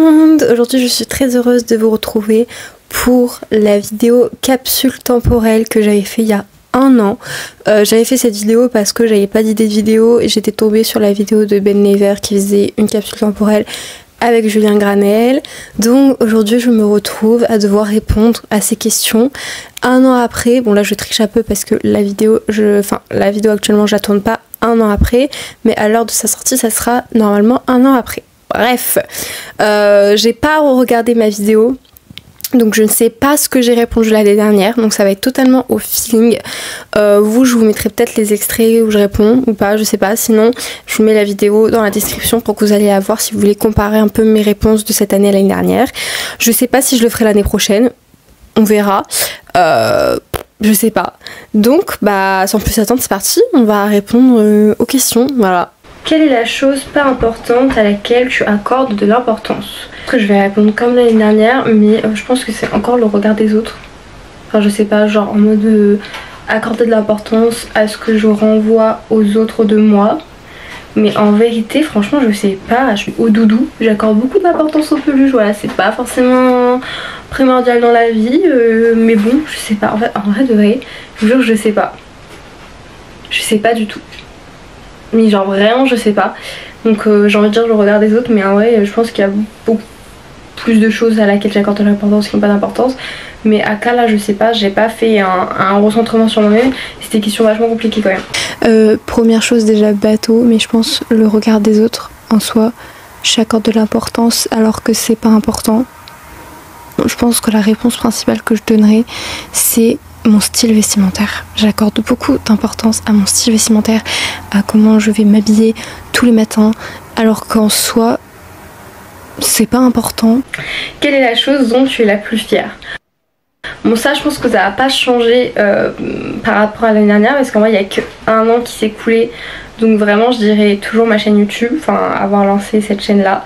monde, aujourd'hui je suis très heureuse de vous retrouver pour la vidéo capsule temporelle que j'avais fait il y a un an. J'avais fait cette vidéo parce que j'avais pas d'idée de vidéo et j'étais tombée sur la vidéo de Ben Never qui faisait une capsule temporelle avec Julien Granel. Donc aujourd'hui je me retrouve à devoir répondre à ces questions un an après. Bon là je triche un peu parce que la vidéo actuellement je la tourne pas un an après, mais à l'heure de sa sortie ça sera normalement un an après. Bref, j'ai pas regardé ma vidéo, donc je ne sais pas ce que j'ai répondu l'année dernière, donc ça va être totalement au feeling. Je vous mettrai peut-être les extraits où je réponds ou pas, je sais pas. Sinon, je vous mets la vidéo dans la description pour que vous alliez la voir si vous voulez comparer un peu mes réponses de cette année à l'année dernière. Je sais pas si je le ferai l'année prochaine, on verra. Je sais pas. Donc, sans plus attendre, c'est parti. On va répondre aux questions, voilà. Quelle est la chose pas importante à laquelle tu accordes de l'importance? Je vais répondre comme l'année dernière, mais je pense que c'est encore le regard des autres. Enfin je sais pas, genre en mode accorder de l'importance à ce que je renvoie aux autres de moi. Mais en vérité franchement je sais pas, je suis au doudou, j'accorde beaucoup d'importance aux peluches, voilà, c'est pas forcément primordial dans la vie, mais bon je sais pas, en vrai de vrai, je vous jure je sais pas. Je sais pas du tout. Mais genre vraiment je sais pas. Donc j'ai envie de dire je regarde des autres, mais en vrai je pense qu'il y a beaucoup plus de choses à laquelle j'accorde de l'importance qui n'ont pas d'importance. Mais à cas là je sais pas, j'ai pas fait un recentrement sur moi-même. C'était une question vachement compliquée quand même. Première chose déjà bateau, mais je pense le regard des autres en soi, j'accorde de l'importance alors que c'est pas important. Je pense que la réponse principale que je donnerais c'est mon style vestimentaire. J'accorde beaucoup d'importance à mon style vestimentaire, à comment je vais m'habiller tous les matins, alors qu'en soi, c'est pas important. Quelle est la chose dont tu es la plus fière? Bon ça je pense que ça va pas changer par rapport à l'année dernière parce qu'en vrai il y a qu'un an qui s'est écoulé. Donc vraiment je dirais toujours ma chaîne YouTube, enfin avoir lancé cette chaîne là.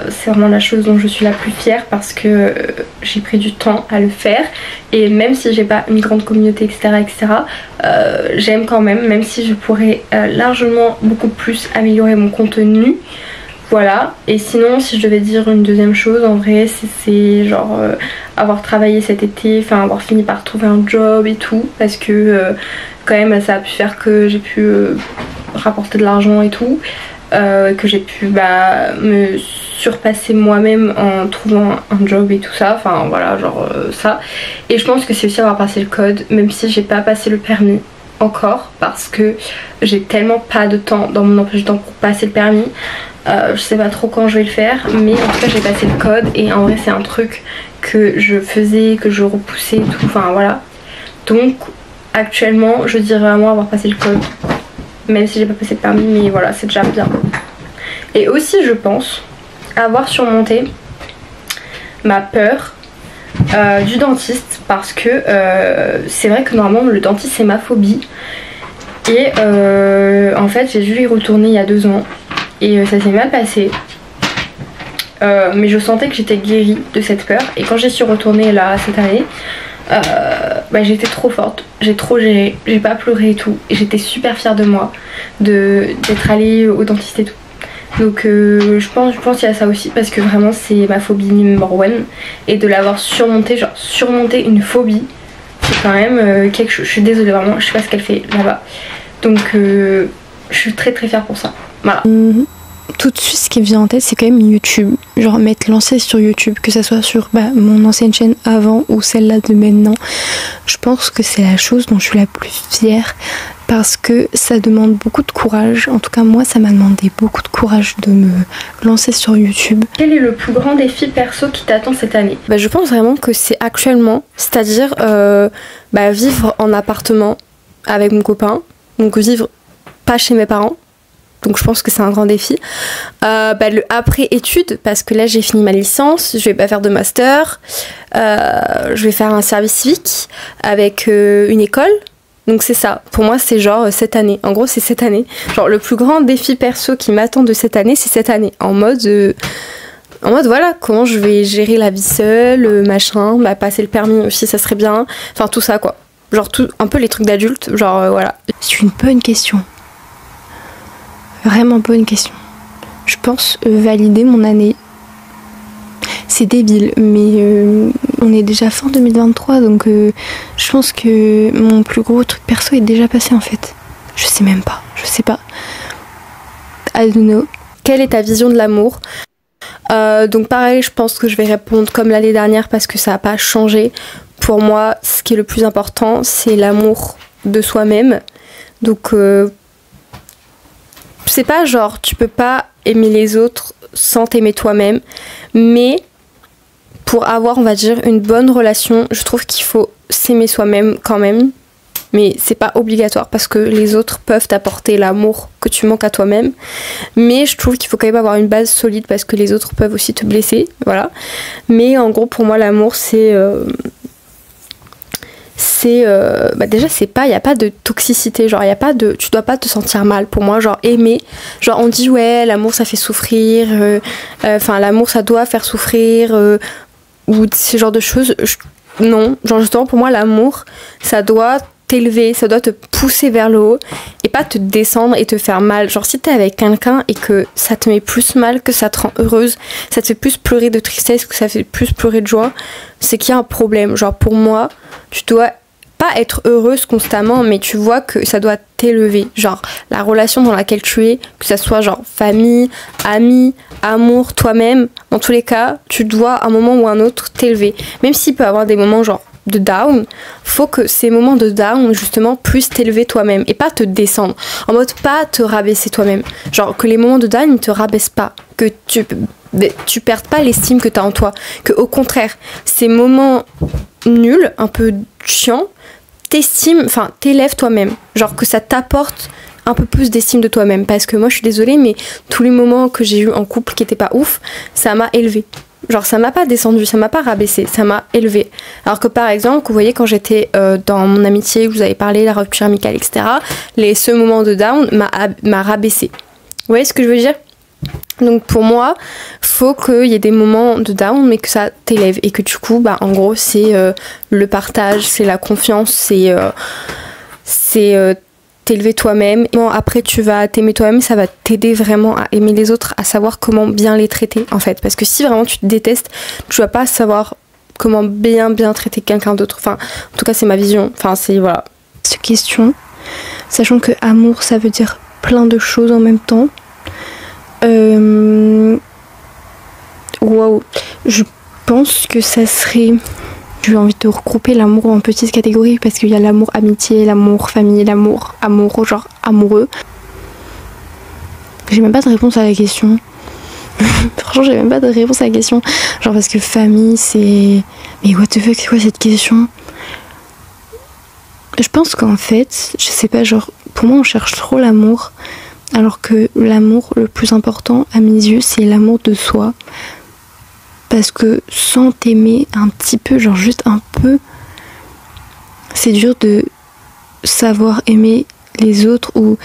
C'est vraiment la chose dont je suis la plus fière parce que j'ai pris du temps à le faire et même si j'ai pas une grande communauté etc j'aime quand même si je pourrais largement beaucoup plus améliorer mon contenu. Voilà, et sinon si je devais dire une deuxième chose en vrai c'est genre avoir travaillé cet été, enfin avoir fini par trouver un job et tout parce que quand même ça a pu faire que j'ai pu rapporter de l'argent et tout, que j'ai pu me surpasser moi-même en trouvant un job et tout ça, enfin voilà genre ça. Et je pense que c'est aussi avoir passé le code, même si j'ai pas passé le permis encore parce que j'ai tellement pas de temps dans mon emploi du temps pour passer le permis. Je sais pas trop quand je vais le faire, mais en tout cas j'ai passé le code et en vrai c'est un truc que je faisais, que je repoussais et tout, enfin voilà. Donc actuellement je dirais vraiment avoir passé le code, même si j'ai pas passé le permis, mais voilà c'est déjà bien. Et aussi je pense avoir surmonté ma peur du dentiste parce que c'est vrai que normalement le dentiste c'est ma phobie et en fait j'ai dû y retourner il y a 2 ans et ça s'est mal passé, mais je sentais que j'étais guérie de cette peur et quand j'y suis retournée là cette année j'étais trop forte, j'ai trop géré, j'ai pas pleuré et tout et j'étais super fière de moi d'être allée au dentiste et tout. Donc je pense qu'il y a ça aussi parce que vraiment c'est ma phobie numéro 1 et de l'avoir surmonté, genre surmonter une phobie c'est quand même quelque chose. Je suis désolée vraiment, je sais pas ce qu'elle fait là-bas, donc je suis très très fière pour ça, voilà. Tout de suite ce qui me vient en tête c'est quand même YouTube, genre m'être lancée sur YouTube, que ça soit sur mon ancienne chaîne avant ou celle-là de maintenant. Je pense que c'est la chose dont je suis la plus fière parce que ça demande beaucoup de courage, en tout cas moi ça m'a demandé beaucoup de courage de me lancer sur YouTube. Quel est le plus grand défi perso qui t'attend cette année? Je pense vraiment que c'est actuellement, c'est-à-dire vivre en appartement avec mon copain, donc vivre pas chez mes parents. Donc je pense que c'est un grand défi. Le après études, parce que là j'ai fini ma licence, je vais pas faire de master, je vais faire un service civique avec une école. Donc c'est ça, pour moi c'est genre cette année, en gros c'est cette année. Genre le plus grand défi perso qui m'attend de cette année c'est cette année. En mode voilà, comment je vais gérer la vie seule, machin, passer le permis aussi ça serait bien, enfin tout ça quoi. Genre tout, un peu les trucs d'adulte, genre voilà. C'est une bonne question. Vraiment bonne question. Je pense valider mon année c'est débile, mais on est déjà fin 2023, donc je pense que mon plus gros truc perso est déjà passé en fait. Je sais pas. I don't know. Quelle est ta vision de l'amour ? Donc pareil, je pense que je vais répondre comme l'année dernière parce que ça n'a pas changé. Pour moi, ce qui est le plus important, c'est l'amour de soi-même. Donc c'est pas genre tu peux pas aimer les autres sans t'aimer toi-même, mais pour avoir, on va dire, une bonne relation, je trouve qu'il faut s'aimer soi-même quand même. Mais c'est pas obligatoire parce que les autres peuvent t'apporter l'amour que tu manques à toi-même. Mais je trouve qu'il faut quand même avoir une base solide parce que les autres peuvent aussi te blesser. Voilà. Mais en gros, pour moi, l'amour, déjà, il n'y a pas de toxicité. Genre, il y a pas de. Tu dois pas te sentir mal. Pour moi, genre, aimer. Genre, on dit, ouais, l'amour, ça fait souffrir. L'amour, ça doit faire souffrir. Ou ce genre de choses. Non. Genre, justement, pour moi, l'amour, ça doit t'élever, ça doit te pousser vers le haut et pas te descendre et te faire mal. Genre si t'es avec quelqu'un et que ça te met plus mal que ça te rend heureuse, ça te fait plus pleurer de tristesse que ça fait plus pleurer de joie, c'est qu'il y a un problème. Genre pour moi, tu dois pas être heureuse constamment, mais tu vois que ça doit t'élever. Genre la relation dans laquelle tu es, que ça soit genre famille, amis, amour, toi-même, dans tous les cas, tu dois à un moment ou à un autre t'élever. Même s'il peut y avoir des moments genre de down, faut que ces moments de down justement puissent t'élever toi-même et pas te descendre, en mode pas te rabaisser toi-même, genre que les moments de down ne te rabaissent pas, que tu perdes pas l'estime que t'as en toi, que au contraire ces moments nuls, un peu chiants, t'élèves toi-même, genre que ça t'apporte un peu plus d'estime de toi-même, parce que moi je suis désolée mais tous les moments que j'ai eu en couple qui étaient pas ouf, ça m'a élevée. Genre ça m'a pas descendu, ça m'a pas rabaissé, ça m'a élevé. Alors que par exemple, vous voyez quand j'étais dans mon amitié, vous avez parlé, la rupture amicale, etc. Ce moment de down m'a rabaissé. Vous voyez ce que je veux dire ? Donc pour moi, faut qu'il y ait des moments de down, mais que ça t'élève. Et que du coup, en gros, c'est le partage, c'est la confiance, c'est t'élever toi-même. Bon, après tu vas t'aimer toi-même, ça va t'aider vraiment à aimer les autres, à savoir comment bien les traiter en fait, parce que si vraiment tu te détestes, tu vas pas savoir comment bien traiter quelqu'un d'autre. Enfin, en tout cas c'est ma vision, enfin c'est voilà. Cette question, sachant que amour ça veut dire plein de choses en même temps, waouh, je pense que ça serait... J'ai envie de regrouper l'amour en petites catégories parce qu'il y a l'amour amitié, l'amour famille, l'amour amoureux, genre amoureux. J'ai même pas de réponse à la question. Franchement, j'ai même pas de réponse à la question. Genre parce que famille, c'est... Mais what the fuck, c'est quoi cette question ? Je pense qu'en fait, je sais pas, genre, pour moi on cherche trop l'amour. Alors que l'amour le plus important à mes yeux, c'est l'amour de soi. Parce que sans t'aimer un petit peu, genre juste un peu, c'est dur de savoir aimer les autres ou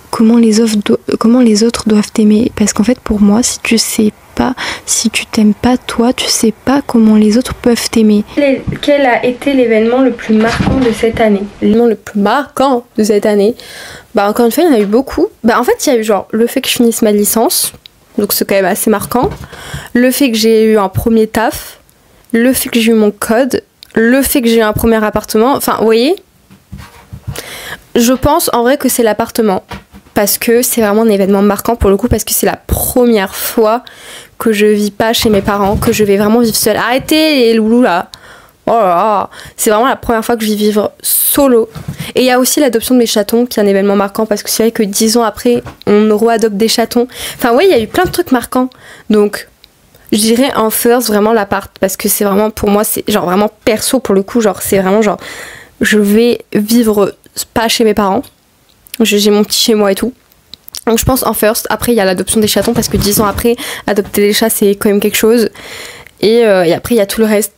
comment les autres doivent t'aimer. Parce qu'en fait, pour moi, si tu t'aimes pas toi, tu sais pas comment les autres peuvent t'aimer. Quel a été l'événement le plus marquant de cette année ? L'événement le plus marquant de cette année, encore une fois, il y en a eu beaucoup. En fait, il y a eu genre le fait que je finisse ma licence. Donc c'est quand même assez marquant. Le fait que j'ai eu un premier taf, le fait que j'ai eu mon code, le fait que j'ai eu un premier appartement. Enfin, vous voyez, je pense en vrai que c'est l'appartement. Parce que c'est vraiment un événement marquant pour le coup, parce que c'est la première fois que je vis pas chez mes parents, que je vais vraiment vivre seule. Arrêtez les loulous là. Oh là là, c'est vraiment la première fois que je vais vivre solo. Et il y a aussi l'adoption de mes chatons qui est un événement marquant parce que c'est vrai que 10 ans après on re-adopte des chatons. Enfin oui, il y a eu plein de trucs marquants. Donc je dirais en first vraiment l'appart parce que c'est vraiment pour moi c'est genre vraiment perso pour le coup, genre c'est vraiment genre je vais vivre pas chez mes parents. J'ai mon petit chez moi et tout. Donc je pense en first. Après il y a l'adoption des chatons parce que 10 ans après adopter des chats c'est quand même quelque chose. Et après il y a tout le reste.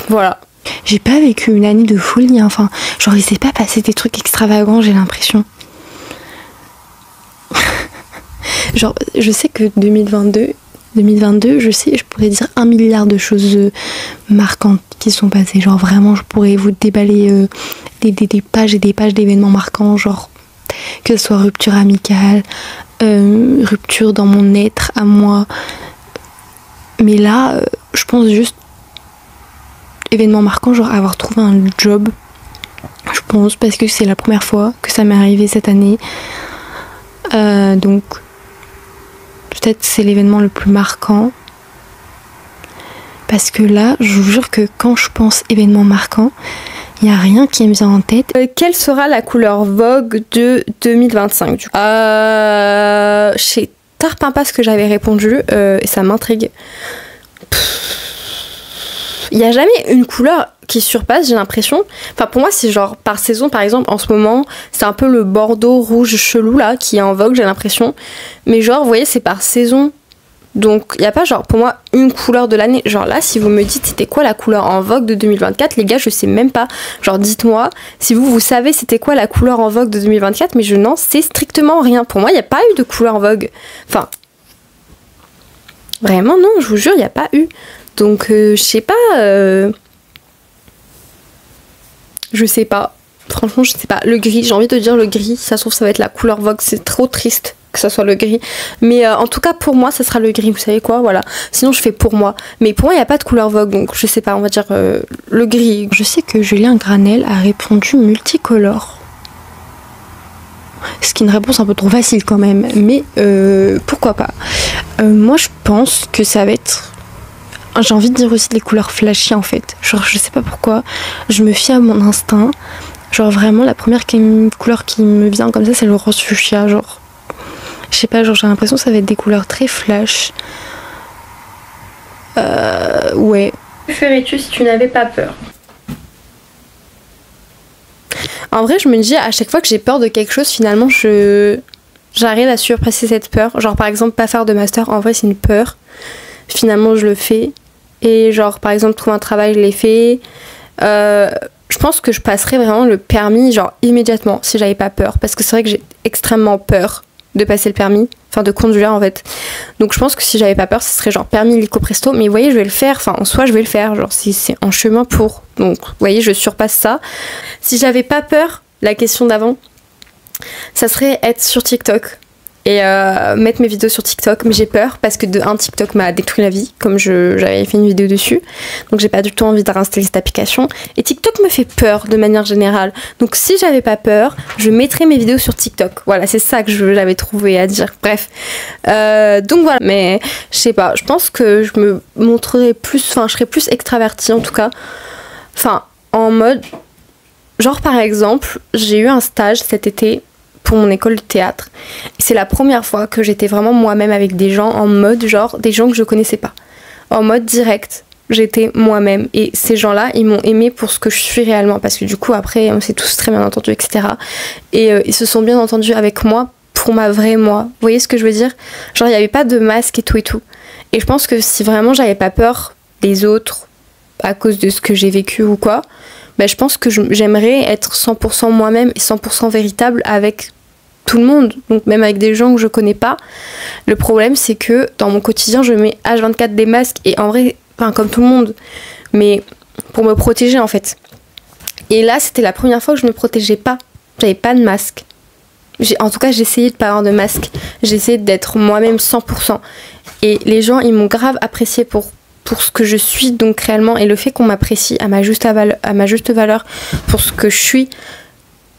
Voilà. J'ai pas vécu une année de folie, enfin, genre il s'est pas passé des trucs extravagants, j'ai l'impression. Genre, je sais que 2022, je sais, je pourrais dire 1 milliard de choses marquantes qui sont passées. Genre vraiment, je pourrais vous déballer des pages et des pages d'événements marquants, genre que ce soit rupture amicale, rupture dans mon être à moi. Mais là... pense juste événement marquant, genre avoir trouvé un job, je pense, parce que c'est la première fois que ça m'est arrivé cette année. Donc peut-être c'est l'événement le plus marquant. Parce que là, je vous jure que quand je pense événement marquant, il n'y a rien qui me vient en tête. Quelle sera la couleur Vogue de 2025 du coup Je sais tarpin pas ce que j'avais répondu et ça m'intrigue. Il n'y a jamais une couleur qui surpasse, j'ai l'impression. Enfin, pour moi, c'est genre par saison, par exemple, en ce moment, c'est un peu le bordeaux rouge chelou là qui est en vogue, j'ai l'impression. Mais genre, vous voyez, c'est par saison. Donc, il n'y a pas genre pour moi une couleur de l'année. Genre là, si vous me dites c'était quoi la couleur en vogue de 2024, les gars, je sais même pas. Genre, dites-moi si vous savez c'était quoi la couleur en vogue de 2024, mais je n'en sais strictement rien. Pour moi, il n'y a pas eu de couleur en vogue. Enfin, vraiment, non, je vous jure, il n'y a pas eu. Donc, je sais pas. Je sais pas. Franchement, je sais pas. Le gris, j'ai envie de dire le gris. Ça se trouve, ça va être la couleur Vogue. C'est trop triste que ça soit le gris. Mais en tout cas, pour moi, ça sera le gris. Vous savez quoi? Voilà. Sinon, je fais pour moi. Mais pour moi, il n'y a pas de couleur Vogue. Donc, je sais pas. On va dire le gris. Je sais que Julien Granel a répondu multicolore. Ce qui est une réponse un peu trop facile quand même. Mais pourquoi pas? Moi, je pense que ça va être... J'ai envie de dire aussi les couleurs flashy en fait. Genre je sais pas pourquoi, je me fie à mon instinct. Genre vraiment la première couleur qui me vient comme ça c'est le rose fuchsia. Genre je sais pas, genre j'ai l'impression que ça va être des couleurs très flash. Ouais. Que ferais-tu si tu n'avais pas peur? En vrai je me dis à chaque fois que j'ai peur de quelque chose finalement j'arrive à surpasser cette peur. Genre par exemple pas faire de master, en vrai c'est une peur. Finalement je le fais et genre par exemple trouver un travail je l'ai fait. Je pense que je passerais vraiment le permis genre immédiatement si j'avais pas peur, parce que c'est vrai que j'ai extrêmement peur de passer le permis, enfin de conduire en fait. Donc je pense que si j'avais pas peur ce serait genre permis illico presto, mais vous voyez je vais le faire, enfin en soi je vais le faire, genre si c'est en chemin pour, donc vous voyez je surpasse ça. Si j'avais pas peur, la question d'avant ça serait être sur TikTok et mettre mes vidéos sur TikTok, mais j'ai peur parce que TikTok m'a détruit la vie, comme j'avais fait une vidéo dessus, donc j'ai pas du tout envie de réinstaller cette application et TikTok me fait peur de manière générale. Donc si j'avais pas peur, je mettrais mes vidéos sur TikTok. Voilà, c'est ça que j'avais trouvé à dire. Bref, donc voilà, mais je sais pas, je pense que je me montrerais plus, enfin je serais plus extravertie en tout cas, enfin en mode genre par exemple j'ai eu un stage cet été pour mon école de théâtre. C'est la première fois que j'étais vraiment moi-même avec des gens en mode genre des gens que je connaissais pas. En mode direct, j'étais moi-même et ces gens-là, ils m'ont aimée pour ce que je suis réellement parce que du coup après on s'est tous très bien entendus etc. Et ils se sont bien entendus avec moi pour ma vraie moi. Vous voyez ce que je veux dire? Genre il n'y avait pas de masque et tout et tout. Et je pense que si vraiment j'avais pas peur des autres à cause de ce que j'ai vécu ou quoi, bah, je pense que j'aimerais être 100% moi-même et 100% véritable avec tout le monde, donc même avec des gens que je connais pas. Le problème c'est que dans mon quotidien je mets H24 des masques et en vrai, enfin comme tout le monde, mais pour me protéger en fait. Et là c'était la première fois que je me protégeais pas, j'avais pas de masque. En tout cas j'essayais de pas avoir de masque, j'essayais d'être moi-même 100%. Et les gens ils m'ont grave apprécié pour ce que je suis donc réellement, et le fait qu'on m'apprécie à ma juste valeur pour ce que je suis,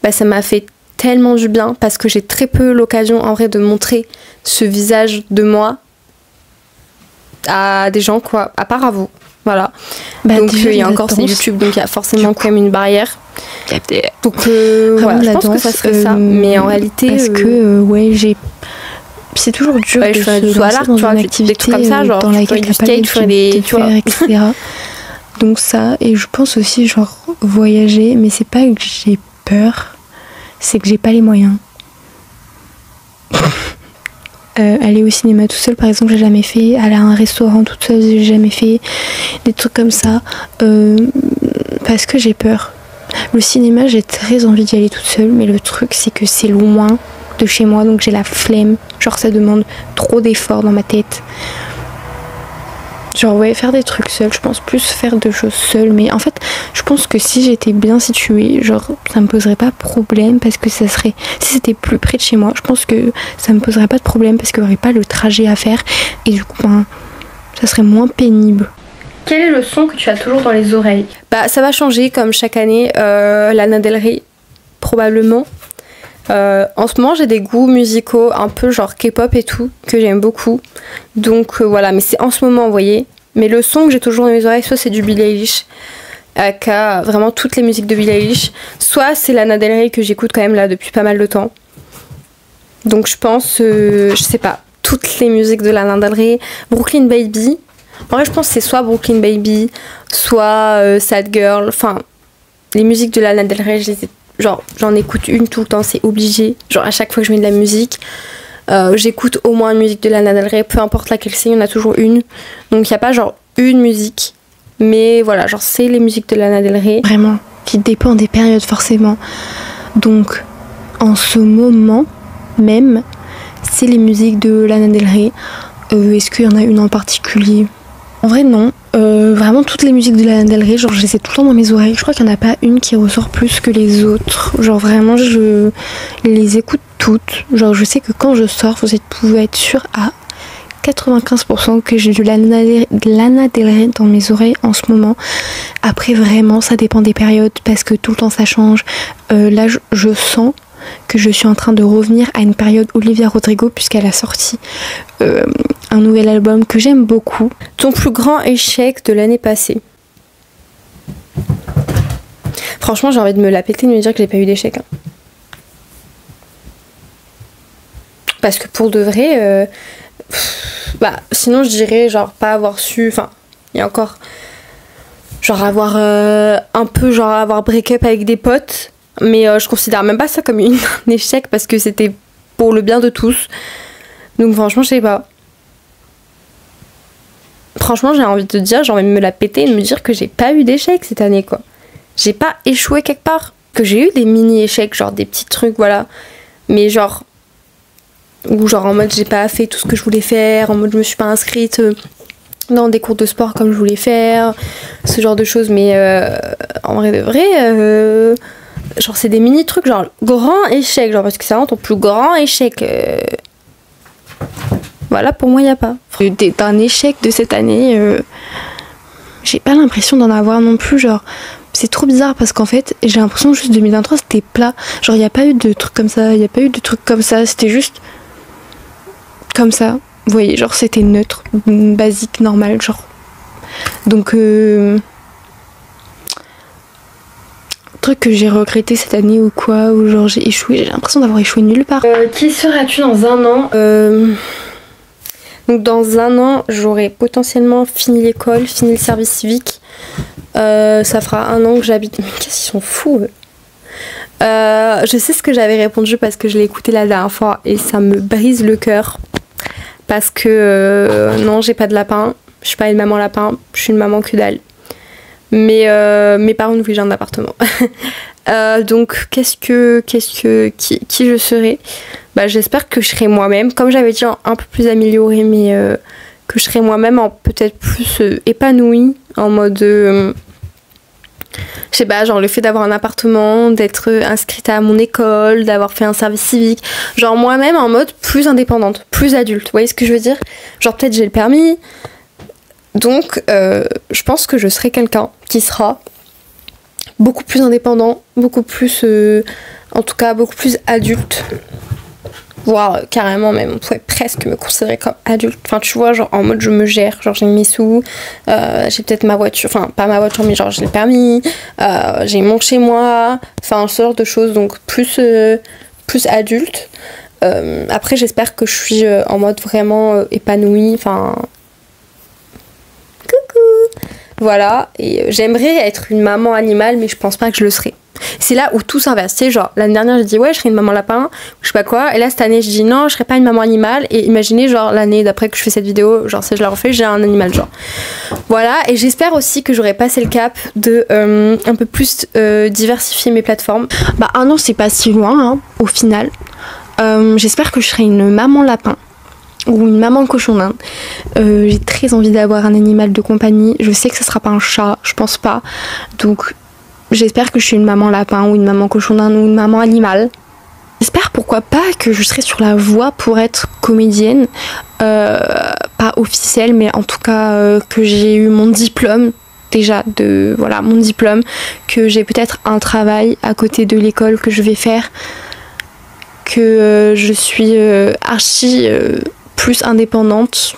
bah ça m'a fait tellement du bien parce que j'ai très peu l'occasion en vrai de montrer ce visage de moi à des gens quoi, à part à vous, voilà. Bah, donc il y a encore c'est YouTube, donc il y a forcément quand même une barrière. Donc voilà, je pense que ça serait ça, mais en réalité parce que ouais c'est toujours dur de se lancer dans une activité comme ça, genre dans laquelle il n'y a pas l'habitude de faire, etc. Donc ça, et je pense aussi genre voyager, mais c'est pas que j'ai peur, c'est que j'ai pas les moyens. Aller au cinéma tout seul par exemple j'ai jamais fait, aller à un restaurant toute seule j'ai jamais fait, des trucs comme ça, parce que j'ai peur. Le cinéma j'ai très envie d'y aller toute seule, mais le truc c'est que c'est loin de chez moi, donc j'ai la flemme, genre ça demande trop d'efforts dans ma tête. Genre ouais, faire des trucs seule, je pense plus faire de choses seule, mais en fait je pense que si j'étais bien située, genre ça me poserait pas problème, parce que ça serait, si c'était plus près de chez moi, je pense que ça me poserait pas de problème parce qu'il y aurait pas le trajet à faire et du coup ben, ça serait moins pénible. Quel est le son que tu as toujours dans les oreilles? Bah ça va changer comme chaque année, Lana Del Rey probablement. En ce moment j'ai des goûts musicaux un peu genre K-pop et tout que j'aime beaucoup. Donc voilà, mais c'est en ce moment vous voyez. Mais le son que j'ai toujours dans mes oreilles, soit c'est du Billie Eilish, vraiment toutes les musiques de Billie Eilish, soit c'est Lana Del Rey que j'écoute quand même là depuis pas mal de temps. Donc je pense, je sais pas, toutes les musiques de Lana Del Rey, Brooklyn Baby. En vrai je pense que c'est soit Brooklyn Baby, soit Sad Girl, enfin les musiques de Lana Del Rey, j'en écoute une tout le temps, c'est obligé. Genre à chaque fois que je mets de la musique, j'écoute au moins une musique de Lana Del Rey, peu importe laquelle c'est, il y en a toujours une. Donc il n'y a pas genre une musique, mais voilà, genre c'est les musiques de Lana Del Rey. Vraiment, qui dépend des périodes forcément. Donc en ce moment même, c'est les musiques de Lana Del Rey. Est-ce qu'il y en a une en particulier? En vrai non, vraiment toutes les musiques de Lana Del Rey, genre je les ai tout le temps dans mes oreilles. Je crois qu'il n'y en a pas une qui ressort plus que les autres. Genre vraiment je les écoute toutes. Genre je sais que quand je sors, vous pouvez être sûr à 95% que j'ai du Lana Del Rey dans mes oreilles en ce moment. Après vraiment ça dépend des périodes parce que tout le temps ça change. Là je sens que je suis en train de revenir à une période Olivia Rodrigo puisqu'elle a sorti un nouvel album que j'aime beaucoup. Ton plus grand échec de l'année passée? Franchement j'ai envie de me la péter de me dire que j'ai pas eu d'échec. Hein. Parce que pour de vrai, bah sinon je dirais genre pas avoir su, enfin il y a encore genre avoir un peu genre avoir break-up avec des potes. Mais je considère même pas ça comme un échec parce que c'était pour le bien de tous. Donc franchement, je sais pas. Franchement, j'ai envie de te dire, j'ai envie de me la péter et de me dire que j'ai pas eu d'échec cette année, quoi. J'ai pas échoué quelque part. Que j'ai eu des mini-échecs, genre des petits trucs, voilà. Mais genre... Ou genre en mode j'ai pas fait tout ce que je voulais faire, en mode je me suis pas inscrite dans des cours de sport comme je voulais faire, ce genre de choses. Mais en vrai de vrai... genre c'est des mini trucs genre grand échec genre parce que c'est vraiment ton plus grand échec voilà pour moi il n'y a pas d'un échec de cette année j'ai pas l'impression d'en avoir non plus genre c'est trop bizarre parce qu'en fait j'ai l'impression que juste 2023 c'était plat genre il n'y a pas eu de trucs comme ça c'était juste comme ça vous voyez genre c'était neutre basique normal genre donc truc que j'ai regretté cette année ou quoi, ou genre j'ai échoué, j'ai l'impression d'avoir échoué nulle part. Qui seras-tu dans un an? Donc dans un an, j'aurai potentiellement fini l'école, fini le service civique. Ça fera un an que j'habite... Mais qu'est-ce qu'ils sont fous je sais ce que j'avais répondu parce que je l'ai écouté la dernière fois et ça me brise le cœur. Parce que non, j'ai pas de lapin, je suis pas une maman lapin, je suis une maman que dalle. Mais par contre oui j'ai un appartement. Donc qui je serai? Bah j'espère que je serai moi-même, comme j'avais dit un peu plus améliorée, mais que je serai moi-même en peut-être plus épanouie, en mode je sais pas, genre le fait d'avoir un appartement, d'être inscrite à mon école, d'avoir fait un service civique, genre moi-même en mode plus indépendante, plus adulte, vous voyez ce que je veux dire? Genre peut-être j'ai le permis. Donc je pense que je serai quelqu'un qui sera beaucoup plus indépendant, beaucoup plus en tout cas beaucoup plus adulte, voire carrément même on pourrait presque me considérer comme adulte, enfin tu vois genre en mode je me gère, genre j'ai mes sous, j'ai peut-être ma voiture, enfin pas ma voiture mais genre j'ai le permis, j'ai mon chez moi, enfin ce genre de choses, donc plus adulte. Après j'espère que je suis en mode vraiment épanouie, enfin voilà, et j'aimerais être une maman animale, mais je pense pas que je le serai. C'est là où tout s'inverse, tu sais, genre l'année dernière j'ai dit ouais je serai une maman lapin, je sais pas quoi, et là cette année je dis non je serai pas une maman animale, et imaginez genre l'année d'après que je fais cette vidéo, genre si je la refais j'ai un animal genre. Voilà, et j'espère aussi que j'aurai passé le cap de un peu plus diversifier mes plateformes. Bah un an c'est pas si loin hein, au final. J'espère que je serai une maman lapin. Ou une maman cochon d'Inde. J'ai très envie d'avoir un animal de compagnie. Je sais que ce sera pas un chat, je pense pas. Donc j'espère que je suis une maman lapin ou une maman cochon d'Inde ou une maman animale. J'espère pourquoi pas que je serai sur la voie pour être comédienne. pas officielle, mais en tout cas que j'ai eu mon diplôme. Déjà voilà mon diplôme, que j'ai peut-être un travail à côté de l'école que je vais faire, que je suis archi plus indépendante,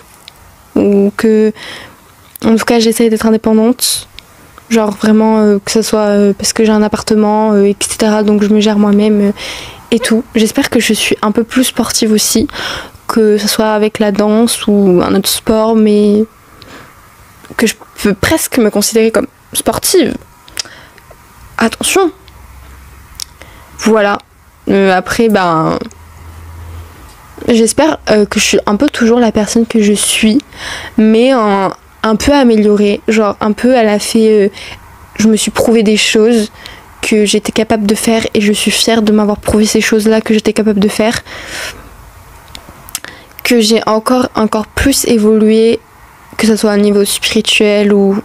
ou que en tout cas j'essaie d'être indépendante, genre vraiment que ce soit parce que j'ai un appartement, etc. Donc je me gère moi-même et tout. J'espère que je suis un peu plus sportive aussi, que ce soit avec la danse ou un autre sport, mais que je peux presque me considérer comme sportive. Attention. Voilà. Après, ben, j'espère que je suis un peu toujours la personne que je suis, mais un peu améliorée. Genre un peu elle a fait... je me suis prouvé des choses que j'étais capable de faire et je suis fière de m'avoir prouvé ces choses-là que j'étais capable de faire. Que j'ai encore plus évolué, que ce soit au niveau spirituel ou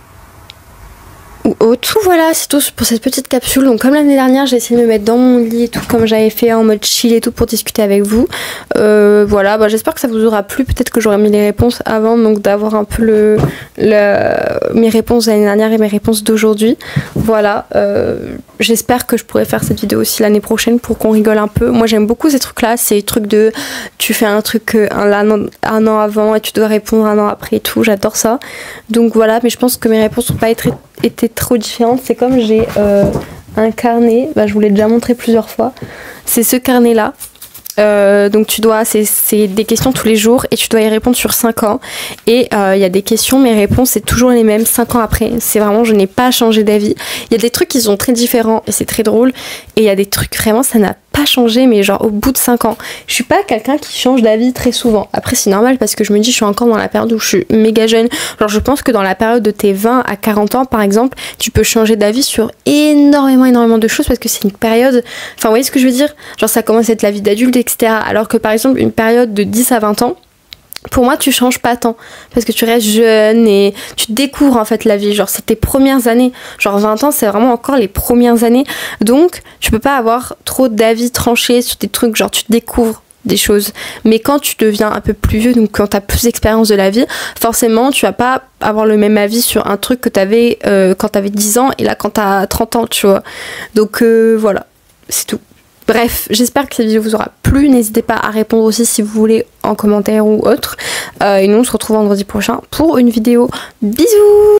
autre. Voilà, c'est tout pour cette petite capsule. Donc comme l'année dernière, j'ai essayé de me mettre dans mon lit et tout, comme j'avais fait en mode chill et tout, pour discuter avec vous. Voilà, bah, j'espère que ça vous aura plu. Peut-être que j'aurai mis les réponses avant, donc d'avoir un peu mes réponses de l'année dernière et mes réponses d'aujourd'hui. Voilà, j'espère que je pourrai faire cette vidéo aussi l'année prochaine pour qu'on rigole un peu. Moi j'aime beaucoup ces trucs là, c'est les trucs de tu fais un truc un an avant et tu dois répondre un an après et tout, j'adore ça. Donc voilà, mais je pense que mes réponses n'ont pas été trop différentes. C'est comme j'ai un carnet, bah, je vous l'ai déjà montré plusieurs fois, c'est ce carnet là. Donc tu dois, c'est des questions tous les jours et tu dois y répondre sur 5 ans. Et il y a des questions, mes réponses c'est toujours les mêmes 5 ans après. C'est vraiment, je n'ai pas changé d'avis. Il y a des trucs qui sont très différents et c'est très drôle. Et il y a des trucs vraiment, ça n'a pas changé, mais genre au bout de 5 ans. Je suis pas quelqu'un qui change d'avis très souvent. Après c'est normal parce que je me dis je suis encore dans la période où je suis méga jeune. Genre je pense que dans la période de tes 20 à 40 ans par exemple, tu peux changer d'avis sur énormément de choses parce que c'est une période, enfin vous voyez ce que je veux dire, genre ça commence à être la vie d'adulte, etc. Alors que par exemple une période de 10 à 20 ans, pour moi tu changes pas tant parce que tu restes jeune et tu découvres en fait la vie, genre c'est tes premières années, genre 20 ans c'est vraiment encore les premières années, donc tu peux pas avoir trop d'avis tranchés sur des trucs, genre tu découvres des choses. Mais quand tu deviens un peu plus vieux, donc quand tu as plus d'expérience de la vie, forcément tu vas pas avoir le même avis sur un truc que tu avais quand tu avais 10 ans et là quand tu as 30 ans, tu vois. Donc voilà, c'est tout. Bref, j'espère que cette vidéo vous aura plu. N'hésitez pas à répondre aussi si vous voulez en commentaire ou autre. Et nous on se retrouve vendredi prochain pour une vidéo. Bisous!